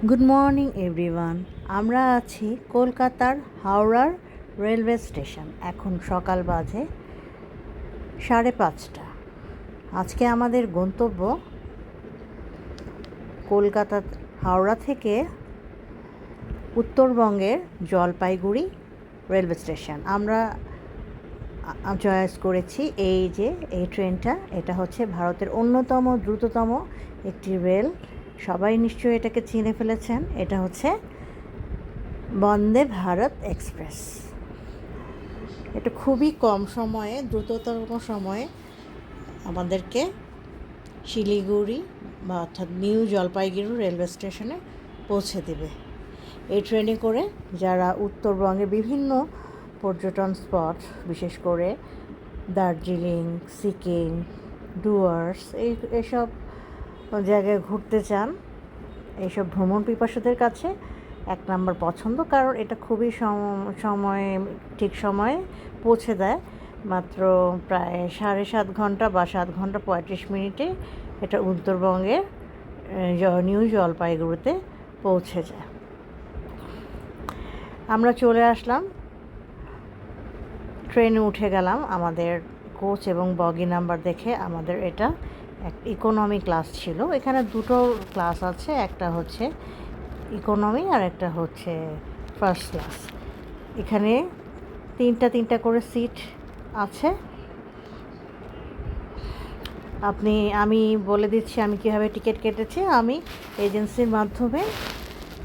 Good morning everyone. আমরা আছি কলকাতার হাওড়ার রেলওয়ে স্টেশন। এখন সকাল বাজে 5:30। আজকে আমাদের গন্তব্য কলকাতা হাওড়া থেকে উত্তরবঙ্গের জলপাইগুড়ি রেলওয়ে স্টেশন। আমরা চয়েস করেছি এই ট্রেনটা। এটা হচ্ছে ভারতের অন্যতম দ্রুততম একটি রেল। সবাই নিশ্চয়ই এটাকে চিনে ফেলেছেন। এটা হচ্ছে বন্দে ভারত এক্সপ্রেস। এটা খুবই কম সময়ে, দ্রুততম সময়ে আমাদেরকে শিলিগুড়ি বা অর্থাৎ নিউ জলপাইগুড়ি রেলওয়ে স্টেশনে পৌঁছে দেবে। এই ট্রেনে করে যারা উত্তরবঙ্গের বিভিন্ন পর্যটন স্পট, বিশেষ করে দার্জিলিং, সিকিম, ডুয়ার্স এইসব জায়গায় ঘুরতে চান, এইসব ভ্রমণ পিপাসুদের কাছে এক নম্বর পছন্দ। কারণ এটা খুবই ঠিক সময়ে পৌঁছে দেয়। মাত্র প্রায় 7.5 ঘন্টা বা 7 ঘন্টা 35 মিনিটে এটা উত্তরবঙ্গের নিউ জলপাইগুড়িতে পৌঁছে যায়। আমরা চলে আসলাম, ট্রেনে উঠে গেলাম। আমাদের কোচ এবং বগি নাম্বার দেখে আমাদের এটা ইকোনমি ক্লাস ছিল। এখানে দুটো ক্লাস আছে, একটা হচ্ছে ইকোনমি আর একটা হচ্ছে ফার্স্ট ক্লাস। এখানে তিনটা করে সিট আছে। আমি বলে দিচ্ছি আমি কীভাবে টিকিট কেটেছি। আমি এজেন্সির মাধ্যমে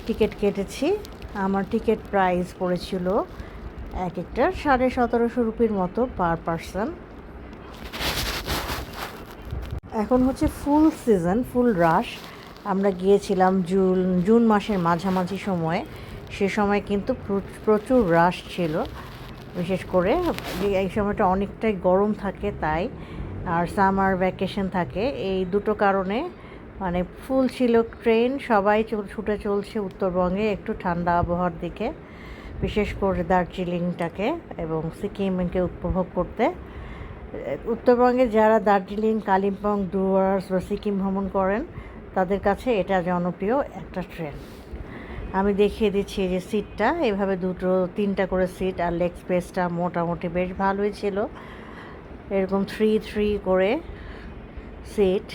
টিকিট কেটেছি। আমার টিকিট প্রাইস পড়েছিল এক একটার 1750 রুপির মতো পার পারসন। এখন হচ্ছে ফুল সিজন, ফুল রাশ। আমরা গিয়েছিলাম জুন মাসের মাঝামাঝি সময়ে। সে সময় কিন্তু প্রচুর রাশ ছিল। বিশেষ করে এই সময়টা অনেকটাই গরম থাকে, তাই আর সামার ভ্যাকেশন থাকে, এই দুটো কারণে মানে ফুল ছিল ট্রেন। সবাই ছুটে চলছে উত্তরবঙ্গে একটু ঠান্ডা আবহাওয়ার দিকে, বিশেষ করে দার্জিলিংটাকে এবং সিকিমকে উপভোগ করতে। উত্তরবঙ্গে যারা দার্জিলিং, কালিম্পং, ডুয়ার্স বা সিকিম ভ্রমণ করেন তাদের কাছে এটা জনপ্রিয় একটা ট্রেন। আমি দেখিয়ে দিচ্ছি যে সিটটা এভাবে তিনটা করে সিট, আর লেগ স্পেসটা মোটামুটি বেশ ভালোই ছিল। এরকম 3 করে সিট।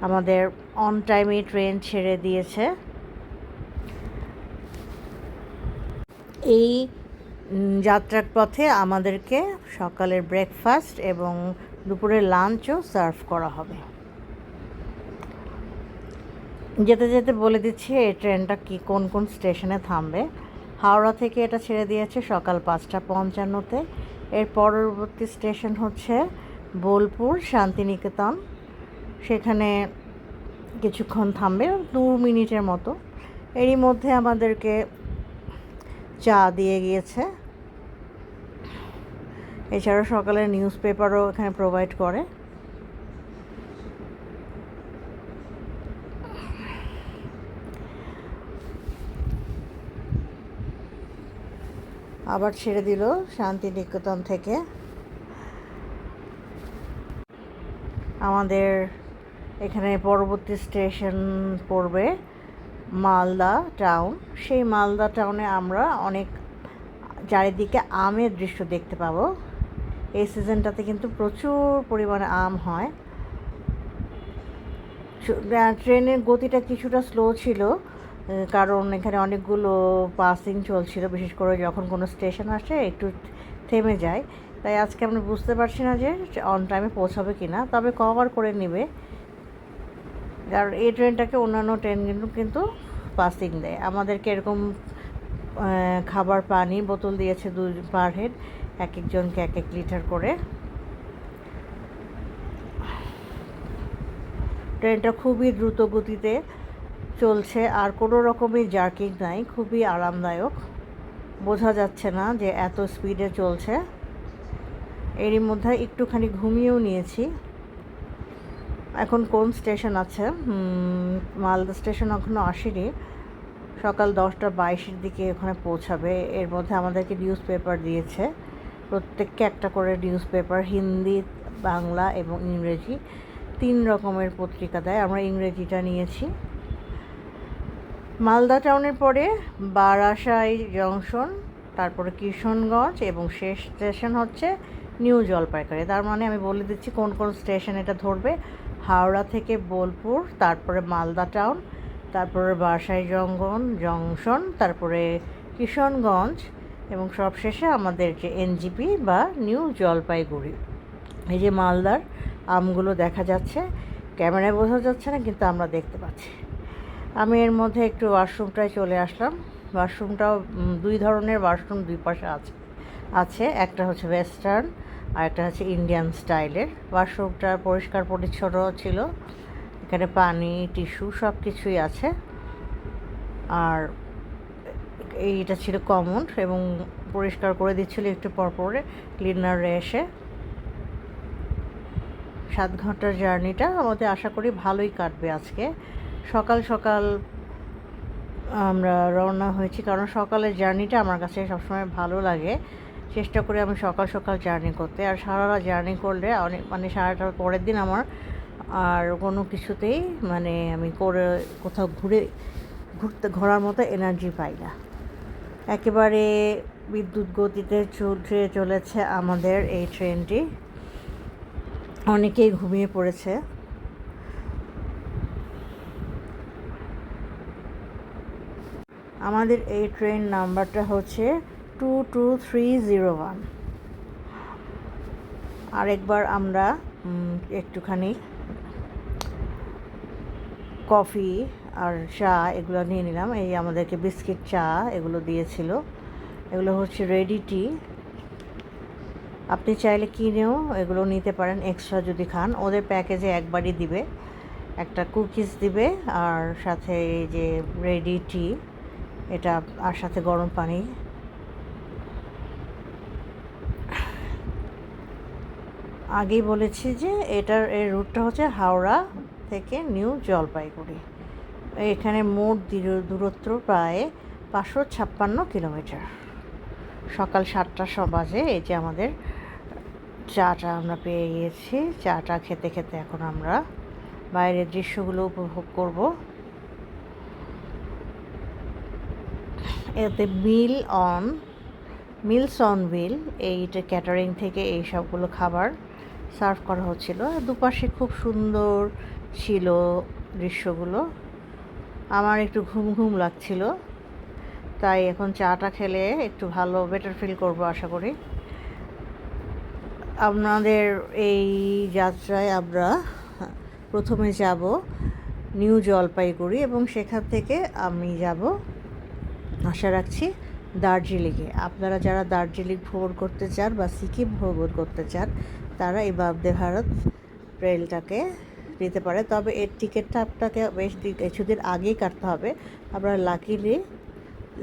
আমাদের অন টাইমে ট্রেন ছেড়ে দিয়েছে। এই যাত্রার পথে আমাদেরকে সকালের ব্রেকফাস্ট এবং দুপুরের লাঞ্চও সার্ভ করা হবে। যেতে যেতে বলে দিচ্ছি এই ট্রেনটা কোন স্টেশনে থামবে। হাওড়া থেকে এটা ছেড়ে দিয়েছে সকাল 5:55-তে। এর পরবর্তী স্টেশন হচ্ছে বোলপুর শান্তিনিকেতন। সেখানে কিছুক্ষণ থামবে, 2 মিনিটের মতো। এরই মধ্যে আমাদেরকে চা দিয়ে গিয়েছে। এছাড়াও সকালের নিউজ পেপারও এখানে প্রোভাইড করে। আবার ছেড়ে দিল শান্তিনিকেতন থেকে। আমাদের এখানে পরবর্তী স্টেশন পড়বে মালদা টাউন। সেই মালদা টাউনে আমরা অনেক চারিদিকে আমের দৃশ্য দেখতে পাবো। এই সিজনটাতে কিন্তু প্রচুর পরিমাণে আম হয়। ট্রেনের গতিটা কিছুটা স্লো ছিল, কারণ এখানে অনেকগুলো পাসিং চলছিল। বিশেষ করে যখন কোনো স্টেশন আসে একটু থেমে যায়, তাই আজকে আমরা বুঝতে পারছি না যে অন টাইমে পৌঁছাবে কি না। তবে কভার করে নেবে, কারণ এই ট্রেনটাকে অন্যান্য ট্রেন কিন্তু পাসিং দেয়। আমাদেরকে এরকম খাবার পানি বোতল দিয়েছে 2 পার হেড, এক একজনকে 1 লিটার করে। ট্রেনটা খুবই দ্রুত গতিতে চলছে, আর কোনো রকমের জার্কিং নাই। খুবই আরামদায়ক, বোঝা যাচ্ছে না যে এত স্পিডে চলছে। এরই মধ্যে একটুখানি ঘুমিয়েও নিয়েছি। এখন কোন স্টেশন আছে? মালদা স্টেশন এখনও আসেনি। সকাল 10:22-এর দিকে ওখানে পৌঁছাবে। এর মধ্যে আমাদেরকে নিউজ পেপার দিয়েছে, প্রত্যেককে একটা করে নিউজ পেপার, হিন্দি, বাংলা এবং ইংরেজি 3 রকমের পত্রিকা দেয়। আমরা ইংরেজিটা নিয়েছি। মালদা টাউনের পরে বারাসাই জংশন, তারপরে কিশনগঞ্জ এবং শেষ স্টেশন হচ্ছে নিউ জলপাইগুড়ি। তার মানে আমি বলে দিচ্ছি কোন কোন স্টেশন এটা ধরবে। হাওড়া থেকে বোলপুর, তারপরে মালদা টাউন, তারপরে বারাসাই জংশন, তারপরে কিশনগঞ্জ এবং সবশেষে আমাদের যে এনজিপি বা নিউ জলপাইগুড়ি। এই যে মালদার আমগুলো দেখা যাচ্ছে, ক্যামেরায় বোঝা যাচ্ছে না কিন্তু আমরা দেখতে পাচ্ছি। আমি এর মধ্যে একটু ওয়াশরুমটায় চলে আসলাম। ওয়াশরুমটাও দুই ধরনের ওয়াশরুম দুই পাশে আছে একটা হচ্ছে ওয়েস্টার্ন আর একটা হচ্ছে ইন্ডিয়ান স্টাইলের। ওয়াশরুমটা পরিষ্কার পরিচ্ছন্ন ছিল, এখানে পানি, টিস্যু সব কিছুই আছে। আর এইটা ছিল কমন এবং পরিষ্কার করে দিচ্ছিল একটু পরে ক্লিনাররা এসে। 7 ঘন্টার জার্নিটা আমাদের আশা করি ভালোই কাটবে আজকে। সকাল সকাল আমরা রওনা হয়েছি, কারণ সকালের জার্নিটা আমার কাছে সবসময় ভালো লাগে। চেষ্টা করি আমি সকাল সকাল জার্নি করতে, আর সারা রাত জার্নি করলে অনেক সারাটার পরের দিন আমার আর কোনো কিছুতেই আমি কোথাও ঘোরার মতো এনার্জি পাই না। একেবারে বিদ্যুৎ গতিতে চলেছে আমাদের এই ট্রেনটি। অনেকেই ঘুমিয়ে পড়েছে। আমাদের এই ট্রেন নাম্বারটা হচ্ছে 22301। আরেকবার আমরা একটুখানি কফি আর চা এগুলো নিয়ে নিলাম। এই আমাদেরকে বিস্কিট চা এগুলো দিয়েছিল, এগুলো হচ্ছে রেডি টি। আপনি চাইলে কিনেও এগুলো নিতে পারেন এক্সট্রা যদি খান। ওদের প্যাকেজে একবারই দিবে, একটা কুকিজ দিবে আর সাথে এই যে রেডি টি এটা, আর সাথে গরম পানি। আগেই বলেছি যে এর রুটটা হচ্ছে হাওড়া থেকে নিউ জলপাইগুড়ি। এখানে মোট দূরত্ব প্রায় 556 কিলোমিটার। সকাল 7টার বাজে। এই যে আমাদের চাটা আমরা পেয়ে গিয়েছি। চাটা খেতে খেতে এখন আমরা বাইরের দৃশ্যগুলো উপভোগ করব। এতে মিলস অন হুইল এইটা ক্যাটারিং থেকে এই সবগুলো খাবার সার্ভ করা হচ্ছিল। দুপাশে খুব সুন্দর ছিল দৃশ্যগুলো। আমার একটু ঘুম ঘুম লাগছিল, তাই এখন চাটা খেলে একটু বেটার ফিল করব আশা করি। আপনাদের এই যাত্রায় আমরা প্রথমে যাব নিউ জলপাইগুড়ি এবং সেখান থেকে আমি যাব আশা রাখছি দার্জিলিংয়ে। আপনারা যারা দার্জিলিং ভ্রমণ করতে চান বা সিকিম ভ্রমণ করতে চান তারা এই বন্দে ভারত রেলটাকে নিতে পারে। তবে এর টিকিটটা আপনাকে বেশ কিছুদিন আগেই কাটতে হবে। আমরা লাকিলি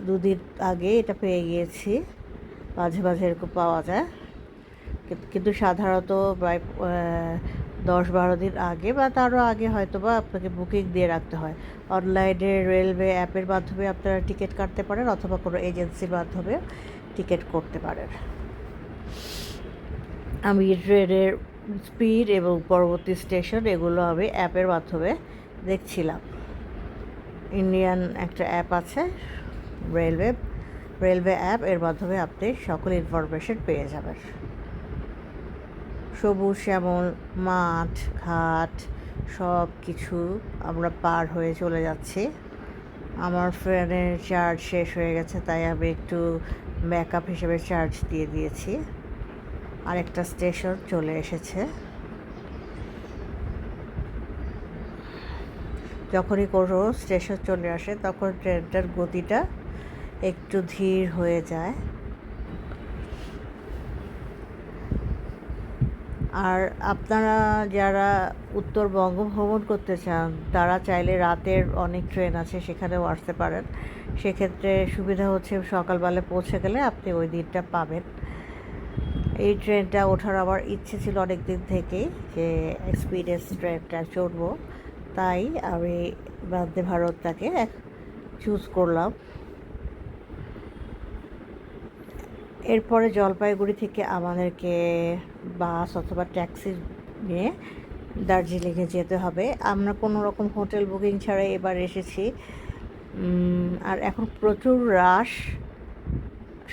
2 দিন আগে এটা পেয়ে গিয়েছি, মাঝে মাঝে এরকম পাওয়া যায়, কিন্তু সাধারণত প্রায় 10-12 দিন আগে বা তারও আগে হয়তো বা আপনাকে বুকিং দিয়ে রাখতে হয়। অনলাইনে রেলওয়ে অ্যাপের মাধ্যমে আপনারা টিকিট কাটতে পারেন অথবা কোনো এজেন্সির মাধ্যমে টিকিট করতে পারেন। আমি ট্রেনের স্পিড এবং পরবর্তী স্টেশন এগুলো আমি অ্যাপের মাধ্যমে দেখছিলাম। ইন্ডিয়ান একটা অ্যাপ আছে রেলওয়ে অ্যাপ, এর মাধ্যমে আপনি সকল ইনফরমেশন পেয়ে যাবেন। সবুজ শ্যামল মাঠ ঘাট সব কিছু আমরা পার হয়ে চলে যাচ্ছি। আমার ফোনের চার্জ শেষ হয়ে গেছে, তাই আমি একটু ব্যাকআপ হিসেবে চার্জ দিয়ে দিয়েছি। আরেকটা স্টেশন চলে এসেছে। যখনই কোনো স্টেশন চলে আসে তখন ট্রেনটার গতিটা একটু ধীর হয়ে যায়। আর আপনারা যারা উত্তরবঙ্গ ভ্রমণ করতে চান তারা চাইলে রাতের অনেক ট্রেন আছে, সেখানেও আসতে পারেন। সেক্ষেত্রে সুবিধা হচ্ছে সকালবেলা পৌঁছে গেলে আপনি ওই দিনটা পাবেন। এই ট্রেনটা ওঠার আমার ইচ্ছে ছিল অনেক দিন থেকেই, যে এক্সপিরিয়েন্স ট্রেনটা চড়বো, তাই আমি বন্দে ভারতটাকে চুজ করলাম। এরপরে জলপাইগুড়ি থেকে আমাদেরকে বাস অথবা ট্যাক্সি নিয়ে দার্জিলিংয়ে যেতে হবে। আমরা কোনো রকম হোটেল বুকিং ছাড়াই এবার এসেছি। আর এখন প্রচুর রাশ,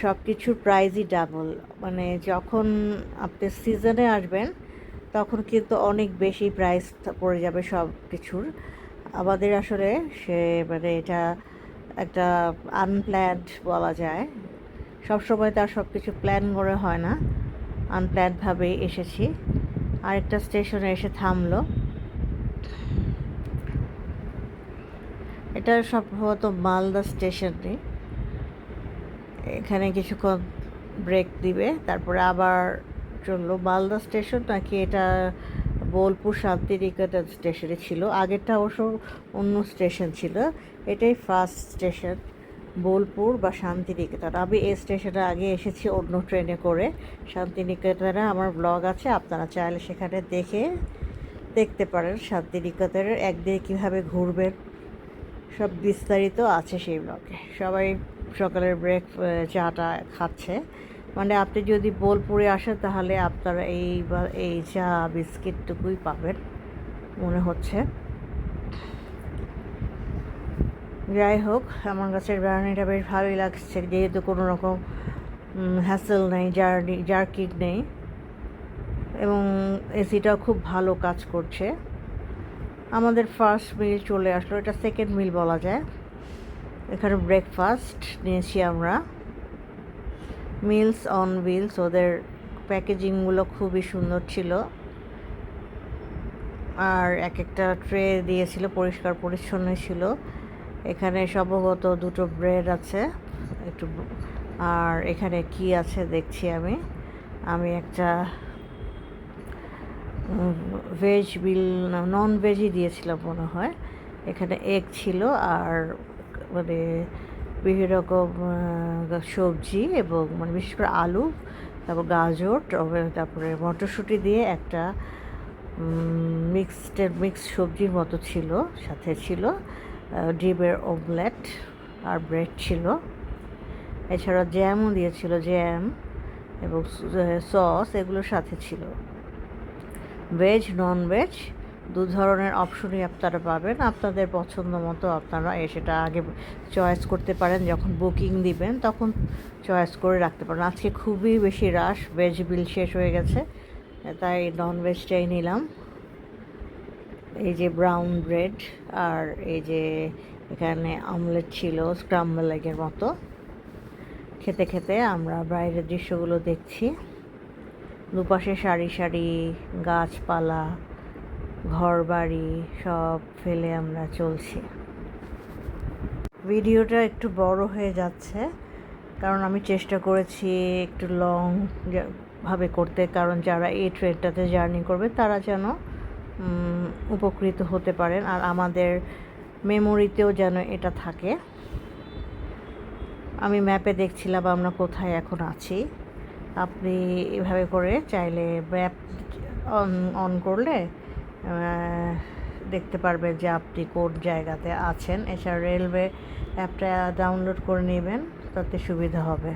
সব কিছুর প্রাইসই ডাবল। মানে যখন আপনি সিজনে আসবেন তখন কিন্তু অনেক বেশি প্রাইস পড়ে যাবে সব কিছুর। আমাদের আসলে মানে এটা একটা আনপ্ল্যান্ড বলা যায়। সব সময় তার সব কিছু প্ল্যান করে হয় না, আনপ্ল্যান্ডভাবেই এসেছি। আরেকটা স্টেশনে এসে থামলো। এটা সম্ভবত মালদা স্টেশনে। এখানে কিছুক্ষণ ব্রেক দিবে, তারপরে আবার চললো। মালদা স্টেশন নাকি এটা বোলপুর শান্তিনিকেতন স্টেশনে ছিল। আগেরটা অবশ্য অন্য স্টেশন ছিল, এটাই ফার্স্ট স্টেশন বোলপুর বা শান্তিনিকেতন। আমি এই স্টেশনে আগে এসেছি অন্য ট্রেনে করে। শান্তিনিকেতনে আমার ব্লগ আছে, আপনারা চাইলে সেখানে দেখতে পারেন শান্তিনিকেতনের একদিনে কীভাবে ঘুরবেন, সব বিস্তারিত আছে সেই ব্লগে। সবাই সকালের চাটা খাচ্ছে। মানে আপনি যদি বোলপুরে আসেন তাহলে আপনারা এই চা বিস্কিটটুকুই পাবেন মনে হচ্ছে। যাই হোক, আমার কাছে জার্নিটা বেশ ভালোই লাগছে, যেহেতু কোনো রকম হ্যাসেল নেই, জার্কিং নেই, এবং এসিটাও খুব ভালো কাজ করছে। আমাদের ফার্স্ট মিল চলে আসলো, এটা সেকেন্ড মিল বলা যায়। এখানে ব্রেকফাস্ট নিয়েছি আমরা। মিলস অন হুইলস, ওদের প্যাকেজিংগুলো খুবই সুন্দর ছিল। আর এক একটা ট্রে দিয়েছিল, পরিষ্কার পরিচ্ছন্ন ছিল। এখানে সম্ভবত দুটো ব্রেড আছে একটু। আর এখানে কি আছে দেখছি আমি একটা ভেজ বিল, নন ভেজই দিয়েছিলাম মনে হয়। এখানে এগ ছিল আর মানে বিভিন্ন রকম সবজি, এবং মানে বিশেষ করে আলু, তারপর গাজর, তারপরে মটরশুঁটি দিয়ে একটা মিক্সড সবজির মতো ছিল। সাথে ছিল ডিমের অমলেট আর ব্রেড ছিল। এছাড়া জ্যামও দিয়েছিল, জ্যাম এবং সস এগুলোর সাথে ছিল। ভেজ নন ভেজ দু ধরনের অপশনই আপনারা পাবেন। আপনাদের পছন্দ মতো আপনারা সেটা আগে চয়েস করতে পারেন, যখন বুকিং দিবেন তখন চয়েস করে রাখতে পারেন। আজকে খুবই বেশি রাশ, ভেজ বিল শেষ হয়ে গেছে, তাই নন ভেজটাই নিলাম। এই যে ব্রাউন ব্রেড, আর এই যে এখানে অমলেট ছিল স্ক্রাম্বল এগের মতো। খেতে খেতে আমরা বাইরের দৃশ্যগুলো দেখছি। দুপাশে সারি সারি গাছপালা, ঘরবাড়ি সব ফেলে আমরা চলছি। ভিডিওটা একটু বড় হয়ে যাচ্ছে, কারণ আমি চেষ্টা করেছি একটু লং ভাবে করতে, কারণ যারা এই ট্রেনটাতে জার্নি করবে তারা যেন উপকৃত হতে পারেন, আর আমাদের মেমোরিতেও যেন এটা থাকে। আমি ম্যাপে দেখছিলাম আমরা কোথায় এখন আছি। আপনি এভাবে করে চাইলে ম্যাপ অন করলে দেখতে পারবেন যে আপনি কোন জায়গাতে আছেন। এছাড়া রেলওয়ে অ্যাপটা ডাউনলোড করে নেবেন, তাতে সুবিধা হবে।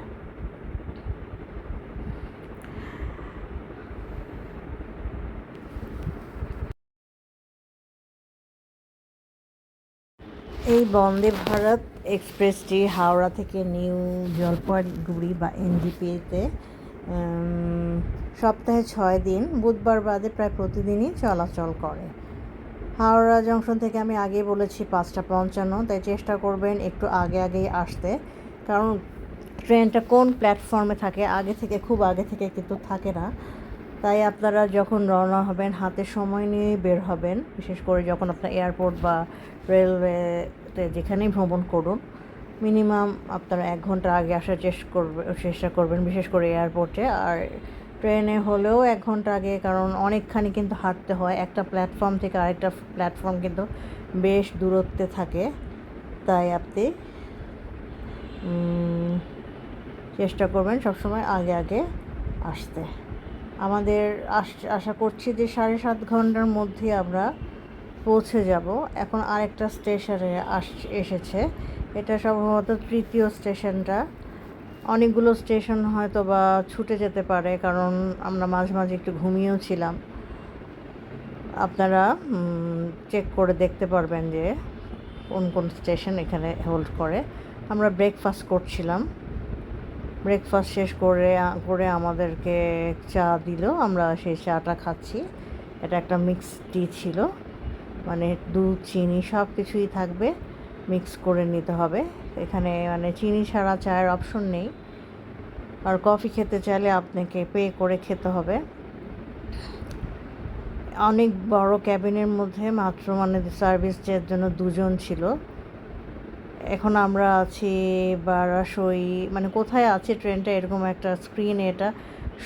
এই বন্দে ভারত এক্সপ্রেসটি হাওড়া থেকে নিউ জলপাইগুড়ি বা এনজিপিতে সপ্তাহে 6 দিন বুধবার বাদে প্রায় প্রতিদিনই চলাচল করে। হাওড়া জংশন থেকে আমি আগেই বলেছি 5:55, তাই চেষ্টা করবেন একটু আগেই আসতে, কারণ ট্রেনটা কোন প্ল্যাটফর্মে থাকে খুব আগে থেকে কিন্তু থাকে না। তাই আপনারা যখন রওনা হবেন হাতে সময় নিয়ে বের হবেন, বিশেষ করে যখন আপনার এয়ারপোর্ট বা রেলওয়েতে যেখানেই ভ্রমণ করুন, মিনিমাম আপনারা 1 ঘন্টা আগে আসার চেষ্টা করবেন, বিশেষ করে এয়ারপোর্টে। আর ট্রেনে হলেও 1 ঘন্টা আগে, কারণ অনেকখানি কিন্তু হাঁটতে হয়। একটা প্ল্যাটফর্ম থেকে আরেকটা প্ল্যাটফর্ম কিন্তু বেশ দূরত্বে থাকে, তাই আপনি চেষ্টা করবেন সবসময় আগে আসতে। আমাদের আশা করছি যে 7.5 ঘন্টার মধ্যে আমরা পৌঁছে যাব। এখন আরেকটা স্টেশনে এসেছে, এটা সম্ভবত 3য় স্টেশনটা। অনেকগুলো স্টেশন হয়তো বা ছুটে যেতে পারে, কারণ আমরা মাঝে মাঝে একটু ঘুমিয়েও ছিলাম। আপনারা চেক করে দেখতে পারবেন যে কোন কোন স্টেশন এখানে হোল্ড করে। আমরা ব্রেকফাস্ট করছিলাম, ব্রেকফাস্ট শেষ করে আমাদেরকে চা দিল, আমরা সেই চাটা খাচ্ছি। এটা একটা মিক্স টি ছিল, মানে দুধ চিনি সব কিছুই থাকবে, মিক্স করে নিতে হবে। এখানে মানে চিনি ছাড়া চায়ের অপশন নেই, আর কফি খেতে চাইলে আপনাকে পে করে খেতে হবে। অনেক বড় ক্যাবিনের মধ্যে মাত্র মানে সার্ভিসের জন্য 2 জন ছিল। এখন আমরা আছি বারাসই, মানে কোথায় আছে ট্রেনটা এরকম একটা স্ক্রিনে এটা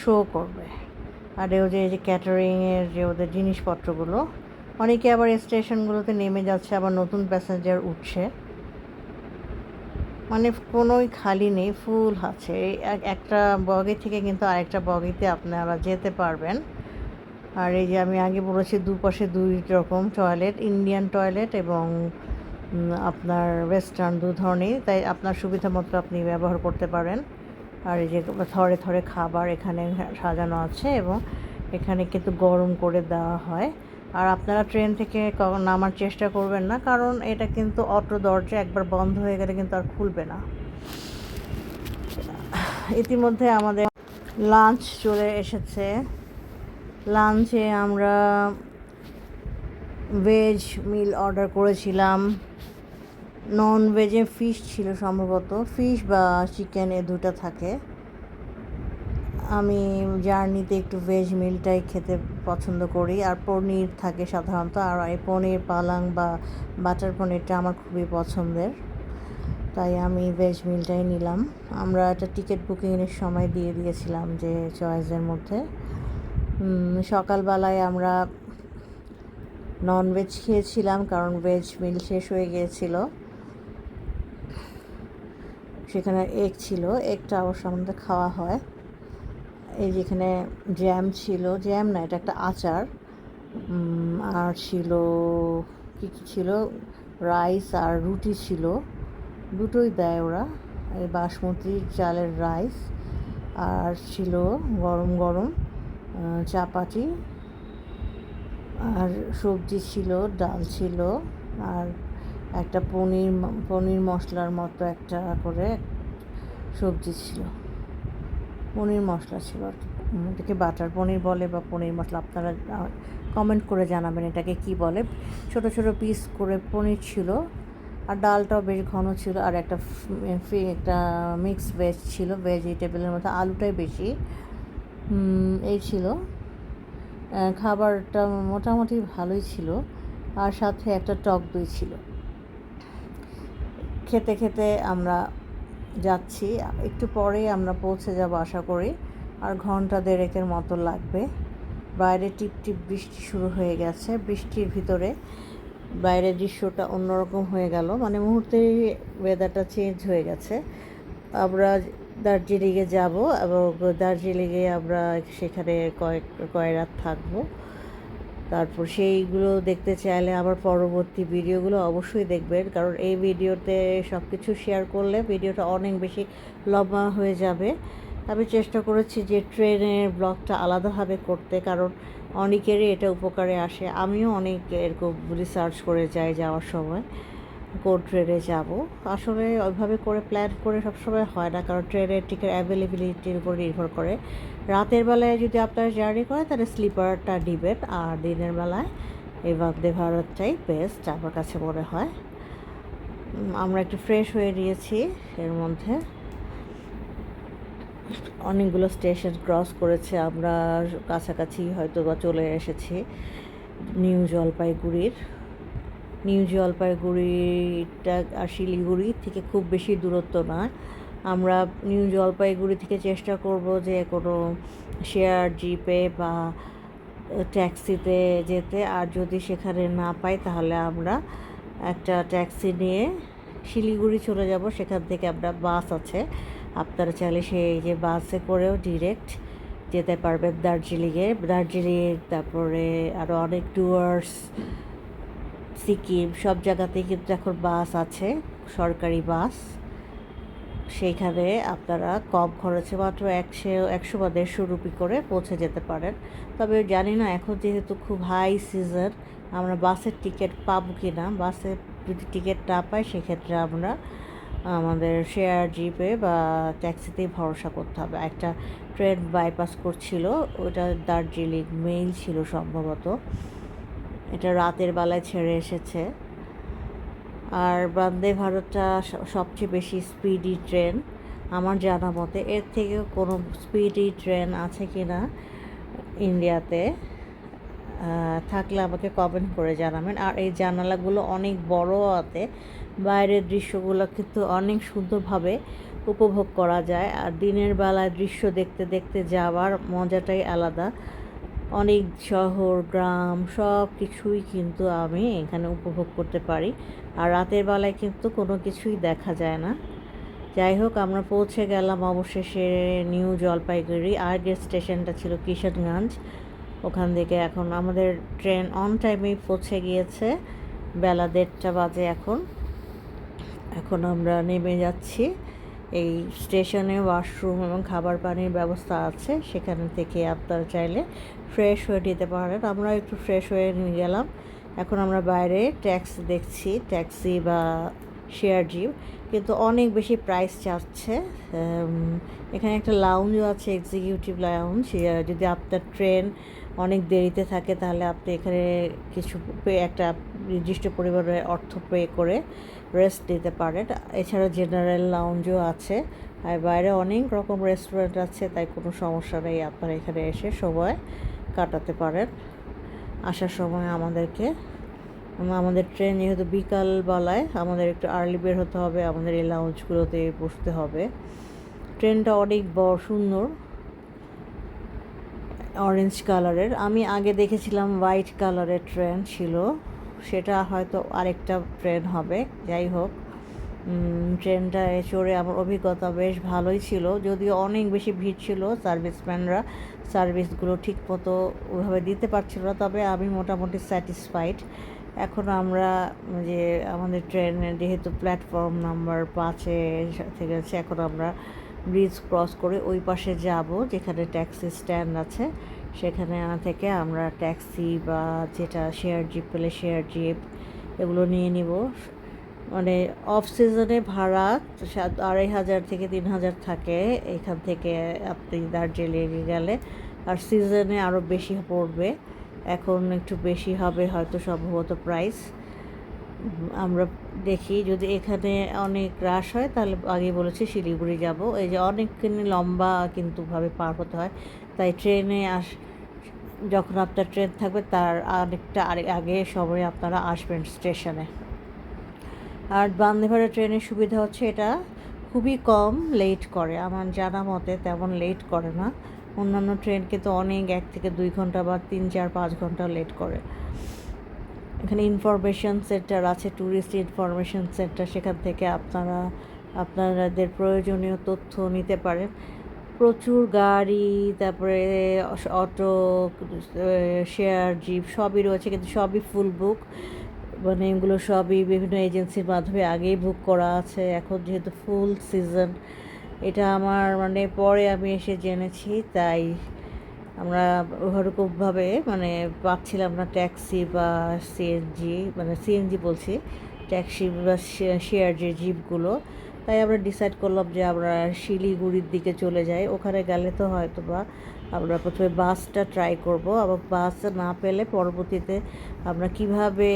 শো করবে। আর এই যে ক্যাটারিংয়ের যে ওদের জিনিসপত্রগুলো, অনেকে আবার স্টেশনগুলোতে নেমে যাচ্ছে, আবার নতুন প্যাসেঞ্জার উঠছে, মানে কোনোই খালি নেই, ফুল আছে। একটা বগি থেকে কিন্তু আরেকটা বগিতে আপনারা যেতে পারবেন। আর এই যে আমি আগে বলেছি দুপাশে 2 রকম টয়লেট, ইন্ডিয়ান টয়লেট এবং আপনার ওয়েস্টার্ন 2 ধরনের, তাই আপনার সুবিধা মতো আপনি ব্যবহার করতে পারেন। আর এই যে থরে থরে খাবার এখানে সাজানো আছে, এবং এখানে কিন্তু গরম করে দেওয়া হয়। আর আপনারা ট্রেন থেকে নামার চেষ্টা করবেন না, কারণ এটা কিন্তু অটো দরজা, একবার বন্ধ হয়ে গেলে কিন্তু আর খুলবে না। ইতিমধ্যে আমাদের লাঞ্চ চলে এসেছে। লাঞ্চে আমরা ভেজ মিল অর্ডার করেছিলাম, নন ভেজে ফিশ ছিল সম্ভবত, ফিশ বা চিকেন এ দুটো থাকে। আমি জার্নিতে একটু ভেজ মিলটাই খেতে পছন্দ করি, আর পনির থাকে সাধারণত, আর এই পনির পালাং বা বাটার পনিরটা আমার খুবই পছন্দের, তাই আমি ভেজ মিলটাই নিলাম। আমরা একটা টিকিট বুকিংয়ের সময় দিয়ে দিয়েছিলাম যে চয়েসের মধ্যে। সকালবেলায় আমরা ননভেজ খেয়েছিলাম, কারণ ভেজ মিল শেষ হয়ে গিয়েছিল। সেখানে এগ ছিল, এগটা অবশ্য আমাদের খাওয়া হয়। এই যেখানে জ্যাম ছিল, জ্যাম না, এটা একটা আচার, আর ছিল কী কী ছিল, রাইস আর রুটি ছিল, দুটোই দেয় ওরা। এই বাসমতি চালের রাইস, আর ছিল গরম গরম চাপাতি, আর সবজি ছিল, ডাল ছিল, আর একটা পনির মশলার মতো একটা করে সবজি ছিল, পনির মশলা ছিল আর কি। এটাকে বাটার পনির বলে বা পনির মশলা, আপনারা কমেন্ট করে জানাবেন এটাকে কি বলে। ছোট ছোট পিস করে পনির ছিল, আর ডালটাও বেশ ঘন ছিল, আর একটা মিক্স ভেজ ছিল, ভেজিটেবলের মধ্যে আলুটাই বেশি। এই ছিল খাবারটা, মোটামুটি ভালোই ছিল, আর সাথে একটা টক দই ছিল। খেতে খেতে আমরা যাচ্ছি, একটু পরেই আমরা পৌঁছে যাব আশা করি, আর ঘন্টা 1.5 মতো লাগবে। বাইরে টিপ টিপ বৃষ্টি শুরু হয়ে গেছে, বৃষ্টির ভিতরে বাইরের দৃশ্যটা অন্যরকম হয়ে গেল, মানে মুহূর্তেই ওয়েদারটা চেঞ্জ হয়ে গেছে। আমরা দার্জিলিংয়ে যাব, এবং দার্জিলিংয়ে আমরা সেখানে কয়েক রাত থাকবো। তারপর সেইগুলো দেখতে চাইলে আবার পরবর্তী ভিডিওগুলো অবশ্যই দেখবেন, কারণ এই ভিডিওতে সব কিছু শেয়ার করলে ভিডিওটা অনেক বেশি লম্বা হয়ে যাবে। আমি চেষ্টা করেছি যে ট্রেনের ব্লগটা আলাদাভাবে করতে, কারণ অনেকেরই এটা উপকারে আসে। আমিও অনেক এরকম রিসার্চ করে যাই যাওয়ার সময় কোন ট্রেনে যাব। আসলে ওইভাবে করে প্ল্যান করে সবসময় হয় না, কারণ ট্রেনের টিকিট অ্যাভেলেবিলিটির উপর নির্ভর করে। রাতের বেলায় যদি আপনারা জার্নি করেন তাহলে স্লিপারটা নেবেন, আর দিনের বেলায় এই বন্দে ভারতটাই বেস্ট আমার কাছে মনে হয়। আমরা একটু ফ্রেশ হয়ে নিয়েছি, এর মধ্যে অনেকগুলো স্টেশন ক্রস করেছে, আমরা কাছাকাছি হয়তো বা চলে এসেছি নিউ জলপাইগুড়িটা আর শিলিগুড়ি থেকে খুব বেশি দূরত্ব নয়। আমরা নিউ জলপাইগুড়ি থেকে চেষ্টা করব যে কোনো শেয়ার জিপে বা ট্যাক্সিতে যেতে, আর যদি সেখানে না পাই তাহলে আমরা একটা ট্যাক্সি নিয়ে শিলিগুড়ি চলে যাব। সেখান থেকে আমরা বাস আছে, আপনারা চাইলে সেই যে বাসে করেও ডিরেক্ট যেতে পারবেন দার্জিলিংয়ে। তারপরে আরও অনেক ট্যুয়ার্স, সিকিম, সব জায়গাতেই কিন্তু এখন বাস আছে, সরকারি বাস। সেইখানে আপনারা কম খরচে মাত্র 100 বা 150 রুপি করে পৌঁছে যেতে পারেন। তবে জানি না এখন যেহেতু খুব হাই সিজন, আমরা বাসের টিকিট পাবো কি না। বাসে যদি টিকিট না পাই সেক্ষেত্রে আমরা আমাদের শেয়ার জিপে বা ট্যাক্সিতেই ভরসা করতে হবে। একটা ট্রেন বাইপাস করছিল, ওটা দার্জিলিং মেইল ছিল সম্ভবত, এটা রাতের বেলায় ছেড়ে এসেছে। আর বন্দে ভারতটা সবচেয়ে বেশি স্পিডি ট্রেন আমার জানা মতে। এর থেকেও কোনো স্পিডি ট্রেন আছে কি না ইন্ডিয়াতে, থাকলে আমাকে কমেন্ট করে জানাবেন। আর এই জানালাগুলো অনেক বড় আছে, বাইরের দৃশ্যগুলো কিন্তু অনেক সুন্দরভাবে উপভোগ করা যায়। আর দিনের বেলায় দৃশ্য দেখতে দেখতে যাওয়ার মজাটাই আলাদা। অনেক শহর গ্রাম সব কিছুই কিন্তু আমি এখানে উপভোগ করতে পারি। আর রাতের বেলায় কিন্তু কোনো কিছুই দেখা যায় না। যাই হোক, আমরা পৌঁছে গেলাম অবশেষে নিউ জলপাইগুড়ি। আগের স্টেশনটা ছিল কিশনগঞ্জ। ওখান থেকে এখন আমাদের ট্রেন অন টাইমেই পৌঁছে গিয়েছে, বেলা 1:30 বাজে এখন আমরা নেমে যাচ্ছি। এই স্টেশনে ওয়াশরুম এবং খাবার পানির ব্যবস্থা আছে, সেখানে থেকে আপনারা চাইলে ফ্রেশ হয়ে নিতে পারেন। আমরা একটু ফ্রেশ হয়ে নিয়ে গেলাম। এখন আমরা বাইরে ট্যাক্সি দেখছি, ট্যাক্সি বা শেয়ার জিপ, কিন্তু অনেক বেশি প্রাইস চাচ্ছে। এখানে একটা লাউঞ্জও আছে, এক্সিকিউটিভ লাউঞ্জ। যদি আপনার ট্রেন অনেক দেরিতে থাকে তাহলে আপনি এখানে কিছু একটা নির্দিষ্ট পরিমাণের অর্থ পে করে রেস্ট নিতে পারেন। এছাড়া জেনারেল লাউঞ্জও আছে। আর বাইরে অনেক রকম রেস্টুরেন্ট আছে, তাই কোনো সমস্যা নেই, আপনারা এখানে এসে সময় কাটাতে পারেন। আসার সময় আমাদের ট্রেন যেহেতু বিকালবেলায়, আমাদের একটু আর্লি বের হতে হবে, আমাদের এই লাউঞ্জগুলোতে বসতে হবে। ট্রেনটা অনেক বড়, সুন্দর, অরেঞ্জ কালারের। আমি আগে দেখেছিলাম হোয়াইট কালারের ট্রেন ছিল, সেটা হয়তো আরেকটা ট্রেন হবে। যাই হোক, ট্রেনটায় চড়ে আমার অভিজ্ঞতা বেশ ভালোই ছিল, যদিও অনেক বেশি ভিড় ছিল। সার্ভিসম্যানরা সার্ভিসগুলো ঠিক মতো ওইভাবে দিতে পারছিল না, তবে আমি মোটামুটি স্যাটিসফাইড। এখন আমরা যে আমাদের ট্রেনের যেহেতু প্ল্যাটফর্ম নাম্বার 5-এ থেকে আছে, এখন আমরা ব্রিজ ক্রস করে ওই পাশে যাব যেখানে ট্যাক্সি স্ট্যান্ড আছে। সেখানে থেকে আমরা ট্যাক্সি বা যেটা শেয়ার জিপ পেলে শেয়ার জিপ এগুলো নিয়ে নিব। মানে অফ সিজনে ভাড়া 2,500 থেকে 3,000 থাকে এখান থেকে আপনি দার্জিলিংয়ে গেলে। আর সিজনে আরও বেশি পড়বে, এখন একটু বেশি হবে হয়তো সম্ভবত প্রাইস। আমরা দেখি, যদি এখানে অনেক রাশ হয় তাহলে আগে বলেছি শিলিগুড়ি যাব। এই যে অনেকখানি লম্বা কিন্তু ভাবে পার হতে হয়, তাই ট্রেনে যখন আপনার ট্রেন থাকবে তার অনেকটা আগে সময় আপনারা আসবেন স্টেশনে। আর বন্দে ভারত ট্রেনের সুবিধা হচ্ছে এটা খুবই কম লেট করে, আমার জানা মতে তেমন লেট করে না। অন্যান্য ট্রেন কিন্তু অনেক 1 থেকে 2 ঘন্টা বা 3, 4, 5 ঘন্টা লেট করে। এখানে ইনফরমেশন সেন্টার আছে, ট্যুরিস্ট ইনফরমেশন সেন্টার, সেখান থেকে আপনাদের প্রয়োজনীয় তথ্য নিতে পারেন। প্রচুর গাড়ি, তারপরে অটো, শেয়ার জিপ সবই রয়েছে, কিন্তু সবই ফুল বুক। মানে এগুলো সবই বিভিন্ন এজেন্সির মাধ্যমে আগেই বুক করা আছে। এখন যেহেতু ফুল সিজন, এটা আমার পরে আমি এসে জেনেছি, তাই আমরা ওরকমভাবে পাচ্ছিলাম না ট্যাক্সি বা সিএনজি বলছি, ট্যাক্সি বা শেয়ার যে জিপগুলো। তাই আমরা ডিসাইড করলাম যে আমরা শিলিগুড়ির দিকে চলে যাই। ওখানে গেলে তো হয়তো বা আমরা প্রথমে বাসটা ট্রাই করব, আবার বাস না পেলে পরবর্তীতে আমরা কিভাবে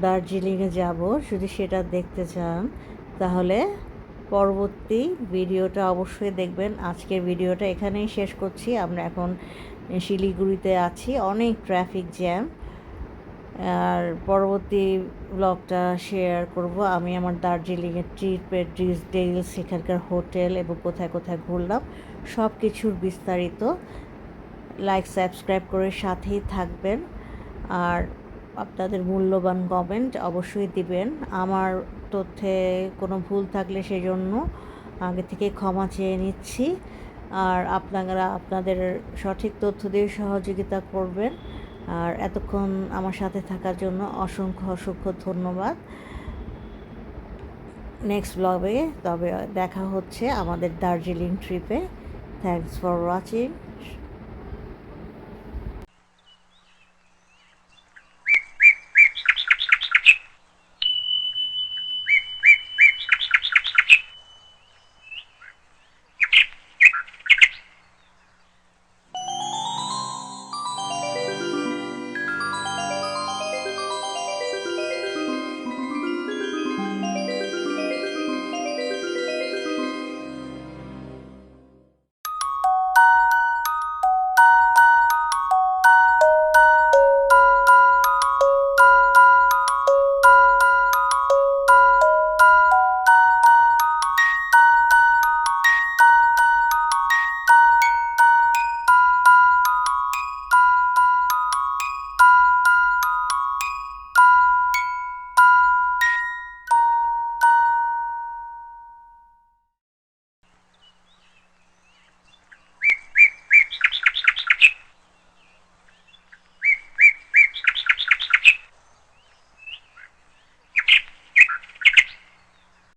দার্জিলিংয়ে যাব, যদি সেটা দেখতে চান তাহলে পরবর্তী ভিডিওটা অবশ্যই দেখবেন। আজকের ভিডিওটা এখানেই শেষ করছি। আমরা এখন শিলিগুড়িতে আছি, অনেক ট্রাফিক জ্যাম। আর পরবর্তী ব্লগটা শেয়ার করব আমি আমার দার্জিলিংয়ের ট্রিপের ডিটেইলস, সেখানকার হোটেল এবং কোথায় কোথায় ঘুরলাম সব কিছুর বিস্তারিত। লাইক সাবস্ক্রাইব করে সাথেই থাকবেন, আর আপনাদের মূল্যবান কমেন্ট অবশ্যই দিবেন। আমার তথ্যে কোনো ভুল থাকলে সেই জন্য আগে থেকে ক্ষমা চেয়ে নিচ্ছি। আর আপনারা আপনাদের সঠিক তথ্য দিয়ে সহযোগিতা করবেন। আর এতক্ষণ আমার সাথে থাকার জন্য অসংখ্য ধন্যবাদ। নেক্সট ব্লগে তবে দেখা হচ্ছে আমাদের দার্জিলিং ট্রিপে। Thanks for watching.